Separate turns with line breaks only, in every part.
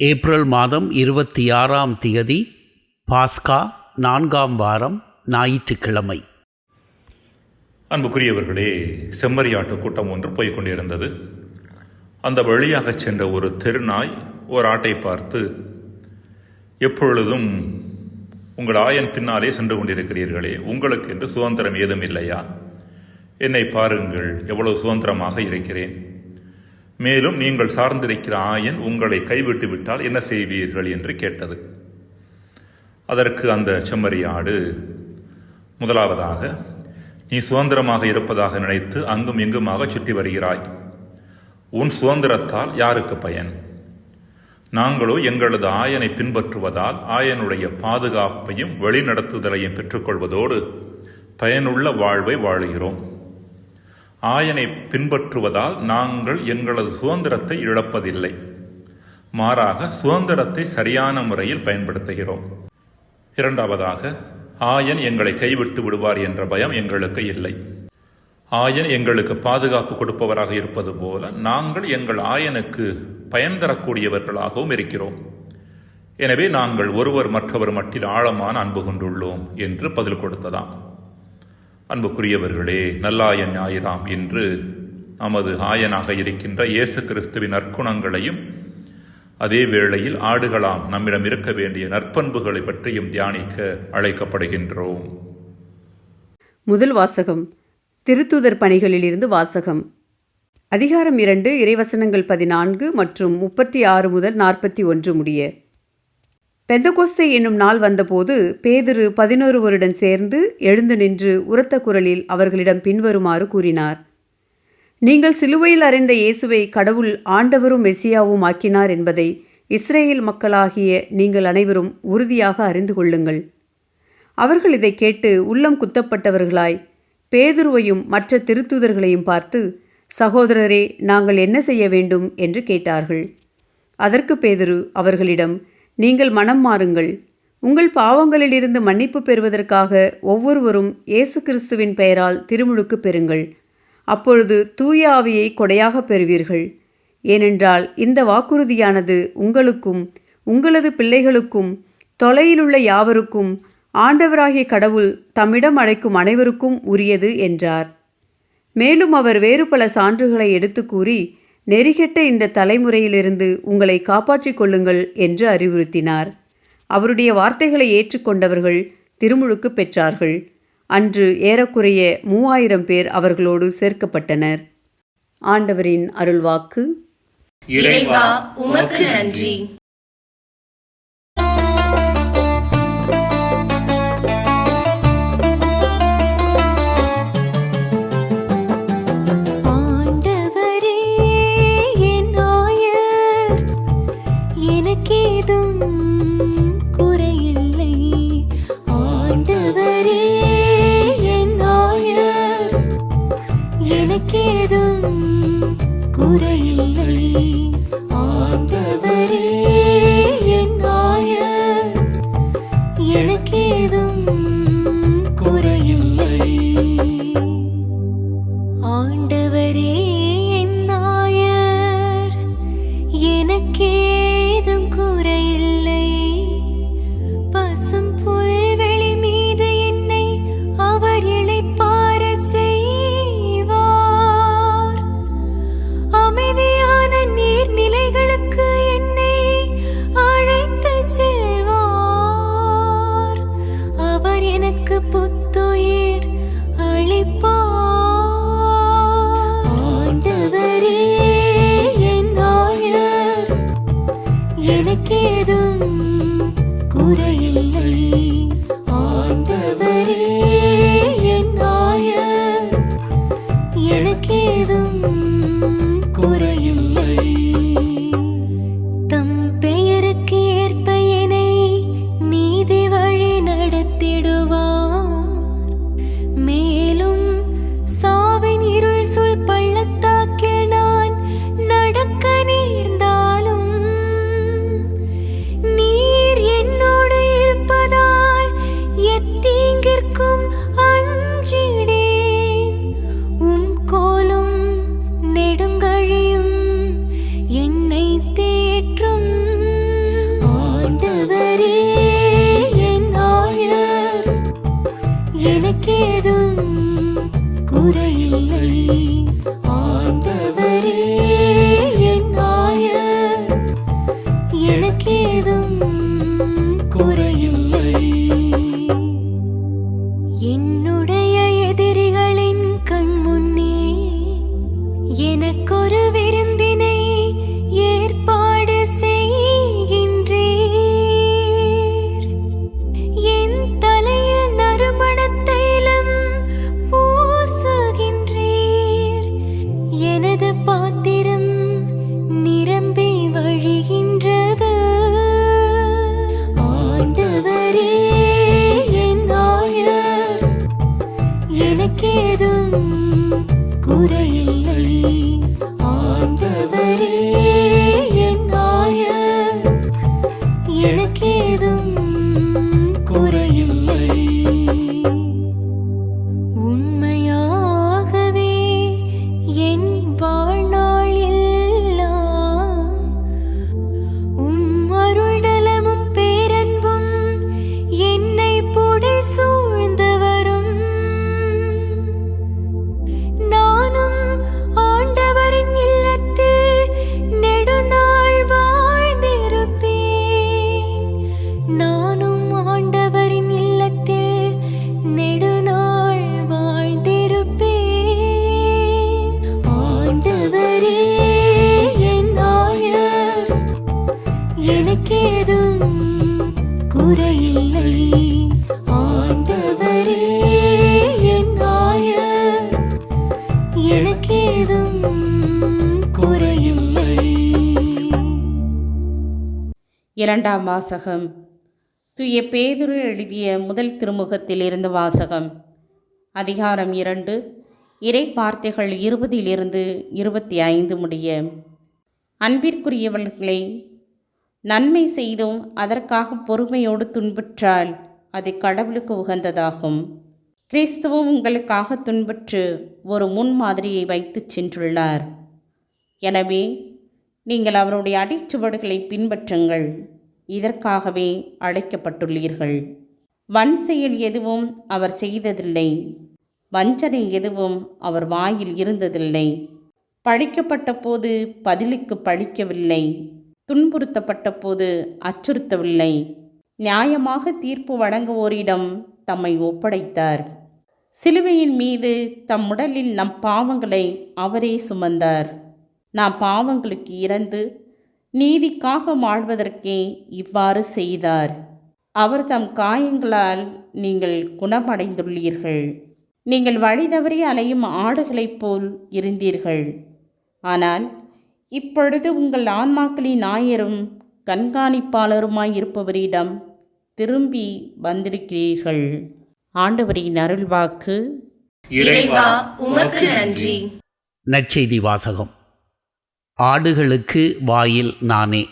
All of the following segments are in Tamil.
ஏப்ரல் மாதம் 26ஆம் தேதி பாஸ்கா 4ஆம் வாரம் ஞாயிற்றுக்கிழமை.
அன்புக்குரியவர்களே, செம்மறியாட்டு கூட்டம் ஒன்று போய்கொண்டிருந்தது. அந்த வழியாக சென்ற ஒரு தெருநாய் ஒரு ஆட்டை பார்த்து, எப்பொழுதும் உங்கள் ஆயன் பின்னாலே சென்று கொண்டிருக்கிறீர்களே, உங்களுக்கு என்று சுதந்திரம் ஏதும் இல்லையா? என்னை பாருங்கள், எவ்வளவு சுதந்திரமாக இருக்கிறேன். மேலும் நீங்கள் சார்ந்திருக்கிற ஆயன் உங்களை கைவிட்டு விட்டால் என்ன செய்வீர்கள் என்று கேட்டது. அதற்கு அந்த செம்மறியாடு, முதலாவதாக, நீ சுதந்திரமாக இருப்பதாக நினைத்து அங்கும் இங்குமாக சுற்றி வருகிறாய். உன் சுதந்திரத்தால் யாருக்கு பயன்? நாங்களோ எங்களது ஆயனை பின்பற்றுவதால் ஆயனுடைய பாதுகாப்பையும் வழிநடத்துதலையும் பெற்றுக்கொள்வதோடு பயனுள்ள வாழ்வை வாழுகிறோம். ஆயனை பின்பற்றுவதால் நாங்கள் எங்களது சுதந்திரத்தை இழப்பதில்லை, மாறாக சுதந்திரத்தை சரியான முறையில் பயன்படுத்துகிறோம். இரண்டாவதாக, ஆயன் எங்களை கைவிட்டு விடுவார் என்ற பயம் எங்களுக்கு இல்லை. ஆயன் எங்களுக்கு பாதுகாப்பு கொடுப்பவராக இருப்பது போல நாங்கள் எங்கள் ஆயனுக்கு பயன் தரக்கூடியவர்களாகவும் இருக்கிறோம். எனவே நாங்கள் ஒருவர் மற்றவர் மட்டில் ஆழமான அன்பு கொண்டுள்ளோம் என்று பதில் கொடுத்ததாம். அன்புக்குரியவர்களே, நல்லாயன் ஞாயிறாம் என்று நமது ஆயனாக இருக்கின்ற இயேசு கிறிஸ்துவின் நற்குணங்களையும் அதே வேளையில் ஆடுகளாம் நம்மிடம் இருக்க வேண்டிய நற்பண்புகளை பற்றியும் தியானிக்க அழைக்கப்படுகின்றோம்.
முதல் வாசகம் திருத்தூதர் பணிகளிலிருந்து வாசகம். அதிகாரம் 2, இறைவசனங்கள் 14 மற்றும் 36 முதல் 41 முடிய. பெந்தகோஸ்தே என்னும் நாள் வந்தபோது பேதுரு 11 சேர்ந்து எழுந்து நின்று உரத்த குரலில் அவர்களிடம் பின்வருமாறு கூறினார். நீங்கள் சிலுவையில் அறைந்த இயேசுவை கடவுள் ஆண்டவரும் மெசியாவும் ஆக்கினார் என்பதை இஸ்ரேல் மக்களாகிய நீங்கள் அனைவரும் உறுதியாக அறிந்து கொள்ளுங்கள். அவர்கள் இதை கேட்டு உள்ளம் குத்தப்பட்டவர்களாய் பேதுருவையும் மற்ற திருத்தூதர்களையும் பார்த்து, சகோதரரே, நாங்கள் என்ன செய்ய வேண்டும் என்று கேட்டார்கள். அதற்கு பேதுரு அவர்களிடம், நீங்கள் மனம் மாறுங்கள். உங்கள் பாவங்களிலிருந்து மன்னிப்பு பெறுவதற்காக ஒவ்வொருவரும் இயேசு கிறிஸ்துவின் பெயரால் திருமுழுக்கு பெறுங்கள். அப்பொழுது தூய ஆவியை கொடையாக பெறுவீர்கள். ஏனென்றால் இந்த வாக்குறுதியானது உங்களுக்கும் உங்களது பிள்ளைகளுக்கும் தொலையிலுள்ள யாவருக்கும் ஆண்டவராகிய கடவுள் தம்மிடம் அழைக்கும் அனைவருக்கும் உரியது என்றார். மேலும் அவர் வேறு பல சான்றுகளை எடுத்து கூறி, நெறிகெட்ட இந்த தலைமுறையிலிருந்து உங்களை காப்பாற்றிக் கொள்ளுங்கள் என்று அறிவுறுத்தினார். அவருடைய வார்த்தைகளை ஏற்றுக்கொண்டவர்கள் திருமுழுக்கு பெற்றார்கள். அன்று ஏறக்குறைய 3000 பேர் அவர்களோடு சேர்க்கப்பட்டனர். ஆண்டவரின் அருள்வாக்கு.
இறைவா, உமக்கு நன்றி.
எனக்கேதும் குறையில்லை. ஆண்டவரே என் ஆயர், எனக்கேதும் குறையில்லை. ஆண்டவரே என் ஆயர், எனக்கேதும் குறையில்லை. பசும் புல்வெளி மீது என்னை அவர் இளைப்பாற செய்வார். அமைதியான நீர்நிலைகளுக்கு என்னை அழைத்து செல்வார். அவர் எனக்கு புத்துயிர் அளிப்பார். ஆண்டவரே என் ஆயர், எனக்கேதும் எனக்கேதும் குறையில்லை. ஆண்டவரே என் ஆயர், எனக்கேதும் குறையில்லை.
இரண்டாம் வாசகம். தூய பேதுரு எழுதிய முதல் திருமுகத்தில் இருந்து வாசகம். அதிகாரம் 2, இறை வார்த்தைகள் 20 25 முடிய. அன்பிற்குரியவர்களே, நன்மை செய்தும் அதற்காக பொறுமையோடு துன்புற்றால் அது கடவுளுக்கு உகந்ததாகும். கிறிஸ்துவும் உங்களுக்காக துன்புற்று ஒரு முன்மாதிரியை வைத்துச் சென்றுள்ளார். எனவே நீங்கள் அவருடைய அடிச்சுவடுகளை பின்பற்றுங்கள். இதற்காகவே அழைக்கப்பட்டுள்ளீர்கள். வன் செயல் எதுவும் அவர் செய்ததில்லை, வஞ்சனை எதுவும் அவர் வாயில் இருந்ததில்லை. பழிக்கப்பட்ட போது பதிலுக்கு பழிக்கவில்லை, துன்புறுத்தப்பட்ட போது அச்சுறுத்தவில்லை. நியாயமாக தீர்ப்பு வழங்குவோரிடம் தம்மை ஒப்படைத்தார். சிலுவையின் மீது தம் உடலில் நம் பாவங்களை அவரே சுமந்தார். நாம் பாவங்களுக்கு இறந்து நீதிக்காக வாழ்வதற்கே இவ்வாறு செய்தார். அவர் தம் காயங்களால் நீங்கள் குணமடைந்துள்ளீர்கள். நீங்கள் வழி தவறி அலையும் ஆடுகளைப் போல் இருந்தீர்கள். ஆனால் இப்பொழுது உங்கள் ஆன்மாக்களின் ஆயரும் கண்காணிப்பாளருமாய் இருப்பவரிடம் திரும்பி வந்திருக்கிறீர்கள். ஆண்டவரின் அருள்வாக்கு.
இறைவா உமக்கு நன்றி.
நற்செய்தி வாசகம். ஆடுகளுக்கு வாயில் நானே.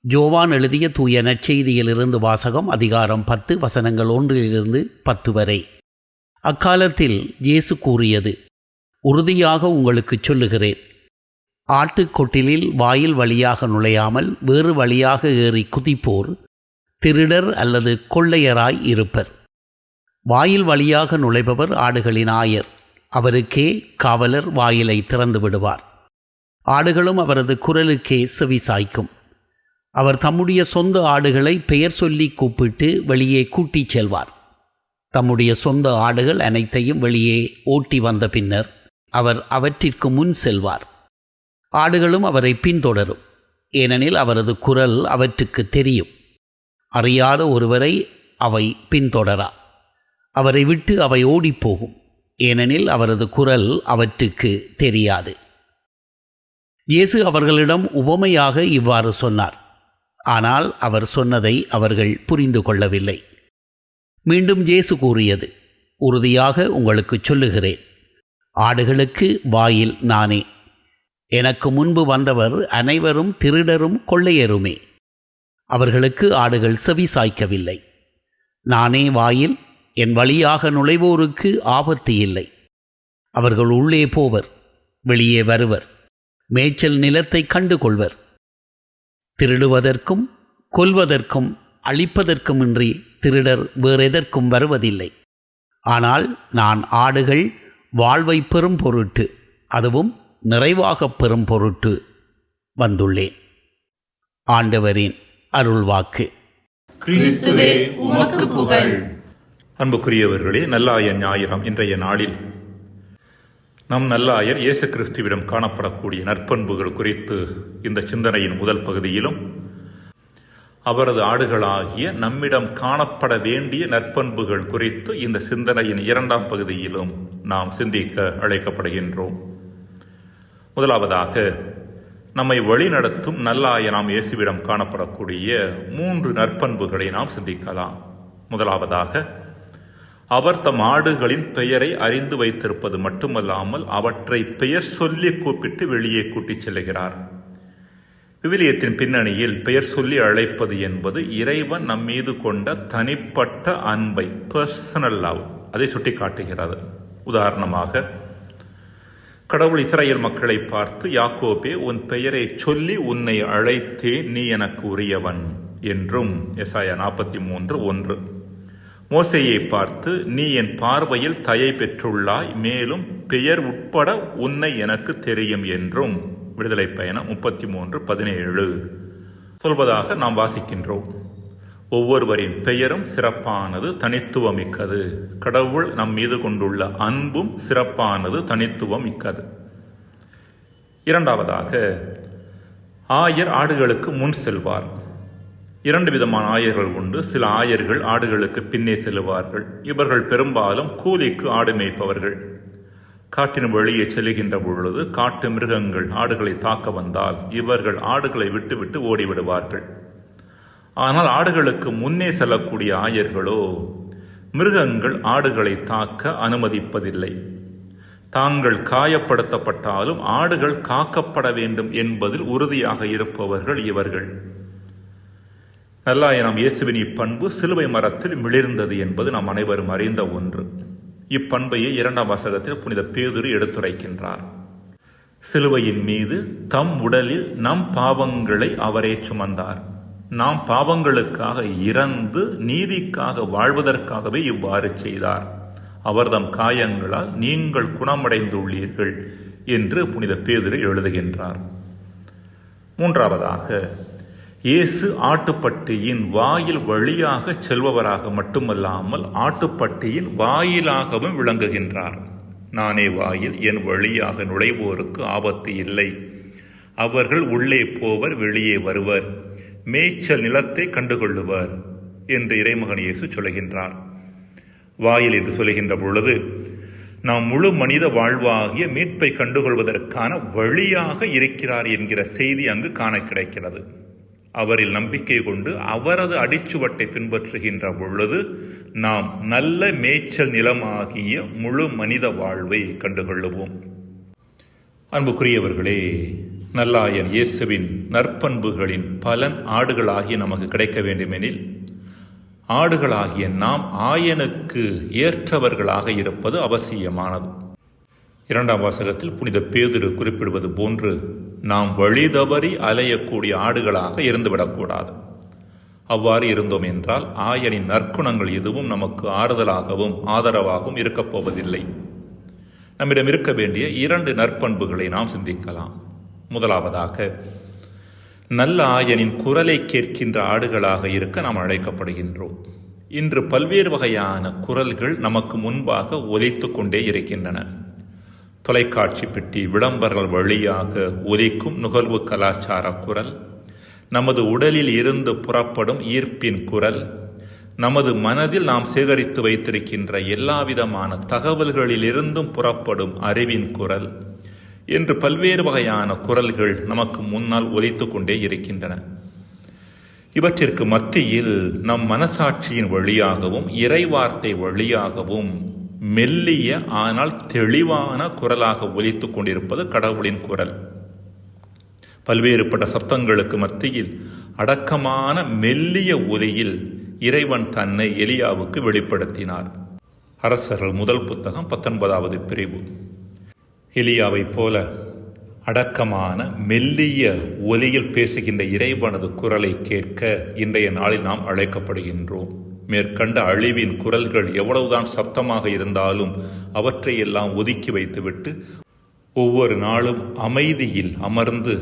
ஜோவான் எழுதிய தூய நற்செய்தியிலிருந்து வாசகம். அதிகாரம் 10 வசனங்கள் 1 10 வரை. அக்காலத்தில் இயேசு கூறியது, உறுதியாக உங்களுக்குச் சொல்லுகிறேன், ஆட்டுக்கொட்டிலில் வாயில் வழியாக நுழையாமல் வேறு வழியாக ஏறி குதிப்போர் திருடர் அல்லது கொள்ளையராய் இருப்பர். வாயில் வழியாக நுழைபவர் ஆடுகளின் ஆயர். அவருக்கே காவலர் வாயிலை திறந்து விடுவார். ஆடுகளும் அவரது குரலுக்கே செவி சாய்க்கும். அவர் தம்முடைய சொந்த ஆடுகளை பெயர் சொல்லி கூப்பிட்டு வெளியே கூட்டிச் செல்வார். தம்முடைய சொந்த ஆடுகள் அனைத்தையும் வெளியே ஓட்டி வந்த பின்னர் அவர் அவற்றிற்கு முன் செல்வார். ஆடுகளும் அவரை பின்தொடரும், ஏனெனில் அவரது குரல் அவற்றுக்கு தெரியும். அறியாத ஒருவரை அவை பின்தொடரா. அவரை விட்டு அவை ஓடிப்போகும், ஏனெனில் அவரது குரல் அவற்றுக்கு தெரியாது. இயேசு அவர்களிடம் உவமையாக இவ்வாறு சொன்னார். ஆனால் அவர் சொன்னதை அவர்கள் புரிந்து கொள்ளவில்லை. மீண்டும் இயேசு கூறியது, உறுதியாக உங்களுக்குச் சொல்லுகிறேன், ஆடுகளுக்கு வாயில் நானே. எனக்கு முன்பு வந்தவர் அனைவரும் திருடரும் கொள்ளையருமே. அவர்களுக்கு ஆடுகள் செவி சாய்க்கவில்லை. நானே வாயில். என் வழியாக நுழைவோருக்கு ஆபத்து இல்லை. அவர்கள் உள்ளே போவர், வெளியே வருவர், மேய்ச்சல் நிலத்தை கண்டுகொள்வர். திருடுவதற்கும் கொல்வதற்கும் அழிப்பதற்குமின்றி திருடர் வேறெதற்கும் வருவதில்லை. ஆனால் நான் ஆடுகள் வாழ்வை பெறும் பொருட்டு, அதுவும் நிறைவாகப் பெறும் பொருட்டு வந்துள்ளேன். ஆண்டவரின் அருள்வாக்கு.
கிறிஸ்துவே உமக்கு புகழ்.
அன்புக்குரியவர்களே, நல்லாயர் ஞாயிறாம் இன்றைய நாளில் நம் நல்லாயர் இயேசு கிறிஸ்துவிடம் காணப்படக்கூடிய நற்பண்புகள் குறித்து இந்த சிந்தனையின் முதல் பகுதியிலும், அவரது ஆடுகளாகிய நம்மிடம் காணப்பட வேண்டிய நற்பண்புகள் குறித்து இந்த சிந்தனையின் இரண்டாம் பகுதியிலும் நாம் சிந்திக்க அழைக்கப்படுகின்றோம். முதலாவதாக, நம்மை வழிநடத்தும் நல்லாயனாம் இயேசுவிடம் காணப்படக்கூடிய 3 நற்பண்புகளை நாம் சிந்திக்கலாம். முதலாவதாக, அவர் தம் ஆடுகளின் பெயரை அறிந்து வைத்திருப்பது மட்டுமல்லாமல் அவற்றை பெயர் சொல்லி கூப்பிட்டு வெளியே கூட்டிச் செல்கிறார். விவிலியத்தின் பின்னணியில் பெயர் சொல்லி அழைப்பது என்பது இறைவன் நம்மீது கொண்ட தனிப்பட்ட அன்பை, பர்சனல் லவ், அதை சுட்டி காட்டுகிறது. உதாரணமாக, கடவுள் இஸ்ரவேல் மக்களை பார்த்து, யாக்கோபே, உன் பெயரை சொல்லி உன்னை அழைத்தேன், நீ எனக்கு உரியவன் என்றும் எசாயா 43:1. மோசேயை பார்த்து, நீ என் பார்வையில் தயை பெற்றுள்ளாய், மேலும் பெயர் உட்பட உன்னை எனக்கு தெரியும் என்றும் விடுதலை பயணம் 33:17 சொல்வதாக நாம் வாசிக்கின்றோம். ஒவ்வொருவரின் பெயரும் சிறப்பானது, தனித்துவமிக்கது. கடவுள் நம் மீது கொண்டுள்ள அன்பும் சிறப்பானது, தனித்துவம் மிக்கது. இரண்டாவதாக, ஆயர் ஆடுகளுக்கு முன் செல்வார். 2 விதமான ஆயர்கள் உண்டு. சில ஆயர்கள் ஆடுகளுக்கு பின்னே செல்லுவார்கள். இவர்கள் பெரும்பாலும் கூலிக்கு ஆடு மேய்ப்பவர்கள். காட்டின் வழியே செல்லுகின்ற பொழுது காட்டு மிருகங்கள் ஆடுகளை தாக்க வந்தால் இவர்கள் ஆடுகளை விட்டுவிட்டு ஓடிவிடுவார்கள். ஆனால் ஆடுகளுக்கு முன்னே செல்லக்கூடிய ஆயர்களோ மிருகங்கள் ஆடுகளை தாக்க அனுமதிப்பதில்லை. தாங்கள் காயப்படுத்தப்பட்டாலும் ஆடுகள் காக்கப்பட வேண்டும் என்பதில் உறுதியாக இருப்பவர்கள் இவர்கள். நல்லாயனாம் இயேசுவின் இப்பண்பு சிலுவை மரத்தில் மிளிர்ந்தது என்பது நாம் அனைவரும் அறிந்த ஒன்று. இப்பண்பையை 2ஆம் வாசகத்தில் புனித பேதுரு எடுத்துரைக்கின்றார். சிலுவையின் மீது தம் உடலில் நம் பாவங்களை அவரே சுமந்தார். நாம் பாவங்களுக்காக இறந்து நீதிக்காக வாழ்வதற்காகவே இவ்வாறு செய்தார். அவர்தம் காயங்களால் நீங்கள் குணமடைந்துள்ளீர்கள் என்று புனித பேதுரு எழுதுகின்றார். 3ஆவதாக, இயேசு ஆட்டுப்பட்டியின் வாயில் வழியாக செல்பவராக மட்டுமல்லாமல் ஆட்டுப்பட்டியின் வாயிலாகவும் விளங்குகின்றார். நானே வாயில், என் வழியாக நுழைவோருக்கு ஆபத்து இல்லை. அவர்கள் உள்ளே போவர், வெளியே வருவர், மேய்ச்சல் நிலத்தை கண்டுகொள்ளுவர் என்று இறைமகன் இயேசு சொல்கின்றார். வாயில் என்று சொல்கின்ற பொழுது நாம் முழு மனித வாழ்வாகிய மீட்பை கண்டுகொள்வதற்கான வழியாக இருக்கிறார் என்கிற செய்தி அங்கு காண கிடைக்கிறது. அவரில் நம்பிக்கை கொண்டு அவரது அடிச்சுவட்டை பின்பற்றுகின்ற பொழுது நாம் நல்ல மேய்ச்சல் நிலமாகிய முழு மனித வாழ்வை கண்டுகொள்ளுவோம். அன்புக்குரியவர்களே, நல்லாயன் இயேசுவின் நற்பண்புகளின் பலன் ஆடுகளாகிய நமக்கு கிடைக்க வேண்டுமெனில் ஆடுகளாகிய நாம் ஆயனுக்கு ஏற்றவர்களாக இருப்பது அவசியமானது. 2ஆம் வாசகத்தில் புனித பேதுரு குறிப்பிடுவது போன்று நாம் வழி தவறி அலையக்கூடிய ஆடுகளாக இருந்துவிடக்கூடாது. அவ்வாறு இருந்தோம் என்றால் ஆயனின் நற்குணங்கள் எதுவும் நமக்கு ஆறுதலாகவும் ஆதரவாகவும் இருக்கப் போவதில்லை. நம்மிடம் இருக்க வேண்டிய 2 நற்பண்புகளை நாம் சிந்திக்கலாம். முதலாவதாக, நல்ல ஆயனின் குரலை கேட்கின்ற ஆடுகளாக இருக்க நாம் அழைக்கப்படுகின்றோம். இன்று பல்வேறு வகையான குரல்கள் நமக்கு முன்பாக ஒலித்து கொண்டே இருக்கின்றன. தொலைக்காட்சி பெட்டி விளம்பரங்கள் வழியாக ஒலிக்கும் நுகர்வு கலாச்சார குரல், நமது உடலில் இருந்து புறப்படும் ஈர்ப்பின் குரல், நமது மனதில் நாம் சேகரித்து வைத்திருக்கின்ற எல்லாவிதமான தகவல்களிலிருந்தும் புறப்படும் அறிவின் குரல் என்று பல்வேறு வகையான குரல்கள் நமக்கு முன்னால் ஒலித்து கொண்டே இருக்கின்றன. இவற்றிற்கு மத்தியில் நம் மனசாட்சியின் வழியாகவும் இறைவார்த்தை வழியாகவும் மெல்லிய ஆனால் தெளிவான குரலாக ஒலித்து கொண்டிருப்பது கடவுளின் குரல். பல்வேறுபட்ட சப்தங்களுக்கு மத்தியில் அடக்கமான மெல்லிய ஒலியில் இறைவன் தன்னை எலியாவுக்கு வெளிப்படுத்தினார். அரசர்கள் முதல் புத்தகம் 19வது பிரிவு. எலியாவை போல அடக்கமான மெல்லிய ஒலியில் பேசுகின்ற இறைவனது குரலை கேட்க இன்றைய நாளில் நாம் அழைக்கப்படுகின்றோம். மேற்கண்ட அழிவின் குரல்கள் எவ்வளவுதான் சப்தமாக இருந்தாலும் அவற்றை எல்லாம் ஒதுக்கி வைத்துவிட்டு ஒவ்வொரு நாளும் அமைதியில் அமர்ந்து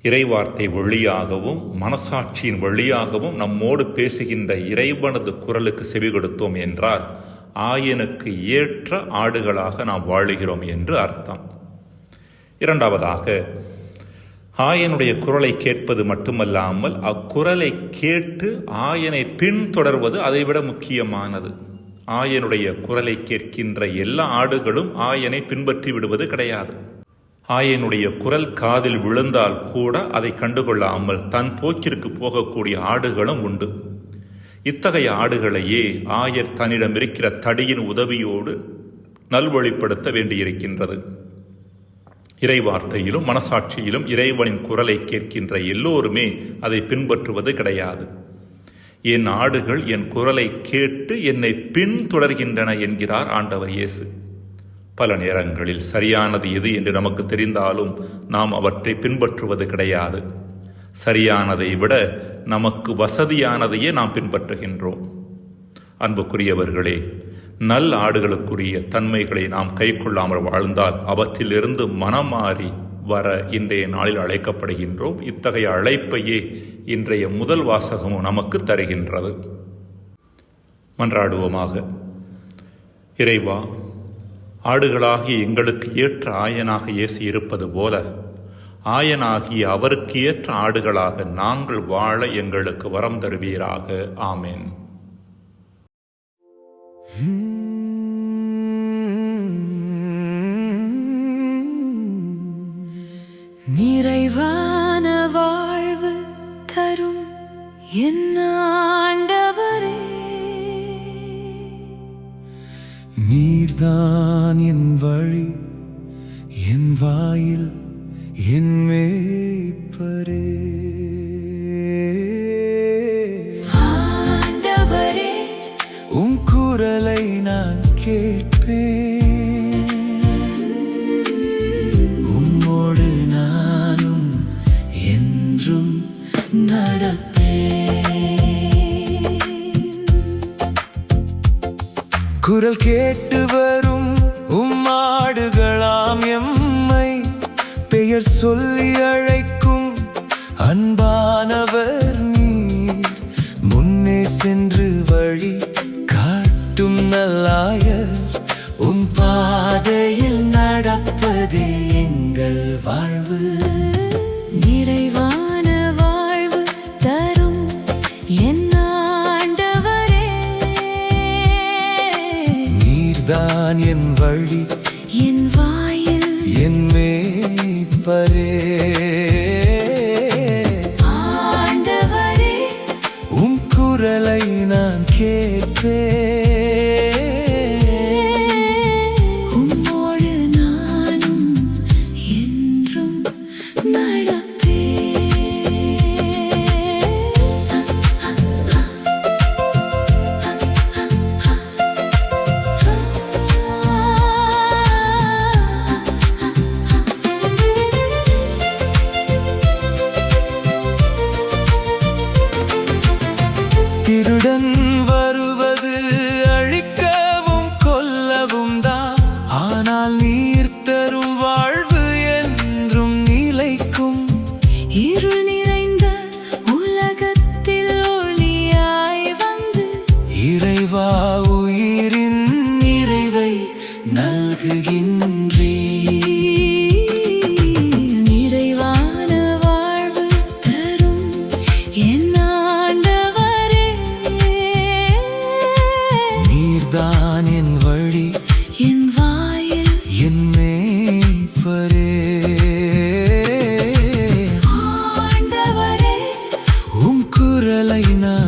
இறைவார்த்தை வழியாகவும் மனசாட்சியின் வழியாகவும் நம்மோடு பேசுகின்ற இறைவனது குரலுக்கு செவி கொடுத்தோம் என்றால் ஆயனுக்கு ஏற்ற ஆடுகளாக நாம் வாழுகிறோம் என்று அர்த்தம். 2ஆவதாக, ஆயனுடைய குரலை கேட்பது மட்டுமல்லாமல் அக்குரலை கேட்டு ஆயனை பின்தொடர்வது அதைவிட முக்கியமானது. ஆயனுடைய குரலை கேட்கின்ற எல்லா ஆடுகளும் ஆயனை பின்பற்றி விடுவது கிடையாது. ஆயனுடைய குரல் காதில் விழுந்தால் கூட அதை கண்டுகொள்ளாமல் தன் போக்கிற்கு போகக்கூடிய ஆடுகளும் உண்டு. இத்தகைய ஆடுகளையே ஆயர் தன்னிடம் இருக்கிற தடியின் உதவியோடு நல்வழிப்படுத்த வேண்டியிருக்கின்றது. இறைவார்த்தையிலும் மனசாட்சியிலும் இறைவனின் குரலை கேட்கின்ற எல்லோருமே அதை பின்பற்றுவது கிடையாது. என் ஆடுகள் என் குரலை கேட்டு என்னை பின்தொடர்கின்றன என்கிறார் ஆண்டவர் இயேசு. பல நேரங்களில் சரியானது எது என்று நமக்கு தெரிந்தாலும் நாம் அவற்றை பின்பற்றுவது கிடையாது. சரியானதை விட நமக்கு வசதியானதையே நாம் பின்பற்றுகின்றோம். அன்புக்குரியவர்களே, நல் ஆடுகளுக்குரிய தன்மைகளை நாம் கைக்கொள்ளாமல் வாழ்ந்தால் அவற்றிலிருந்து மனம் மாறி வர இன்றைய நாளில் அழைக்கப்படுகின்றோம். இத்தகைய அழைப்பையே இன்றைய முதல் வாசகமும் நமக்கு தருகின்றது. மன்றாடுவோமாக. இறைவா, ஆடுகளாகிய எங்களுக்கு ஏற்ற ஆயனாக இயேசு இருப்பது போல ஆயனாகிய அவருக்கு ஏற்ற ஆடுகளாக நாங்கள் வாழ எங்களுக்கு வரம் தருவீராக. ஆமென்.
நிறைவான வாழ்வு தரும் என் ஆண்டவரே,
நீர்தான் என் வழி, என் வாயில், என் மேய்ப்பரே.
ஆண்டவரே,
உம் குரலை நான் கேட்பேன், உம்மோடு நானும் என்றும் நடப்பேன். குரல் கேட்டு வரும் உம்மாடுகளாம் எம்மை பெயர் சொல்லி அழைக்கும் அன்பானவர் நீர். முன்னே சென்று வழி காட்டும் நல்லாயர், உம் பாதையில் நடப்பதே எங்கள் வாழ்வு.
நிறைவான வாழ்வு தரும் என் ஆண்டவரே,
நீர்தான் என் வழி,
என் வாயில்,
என் மேய்ப்பரே.
ஆண்டவரே,
உம் குரலை நான் கேட்பேன்,
உம்மோடு நானும் என்றும் நடப்பேன்.
திருடன் வருவது அழிக்கவும் கொல்லவும் தான், ஆனால் நீர் தரும் வாழ்வு என்றும் நிலைக்கும்.
இருள் நிறைந்த உலகத்தில் ஒளியாய் வந்து
இறைவா உயிரின் நிறைவை நல்குகின்றீ.
நிறைவான வாழ்வு தரும் என் ஆண்டவரே,
நீர்தான் என் வழி,
என் வாயில்,
என் மேய்ப்பரே.
ஆண்டவரே,
உம் குரலை நான்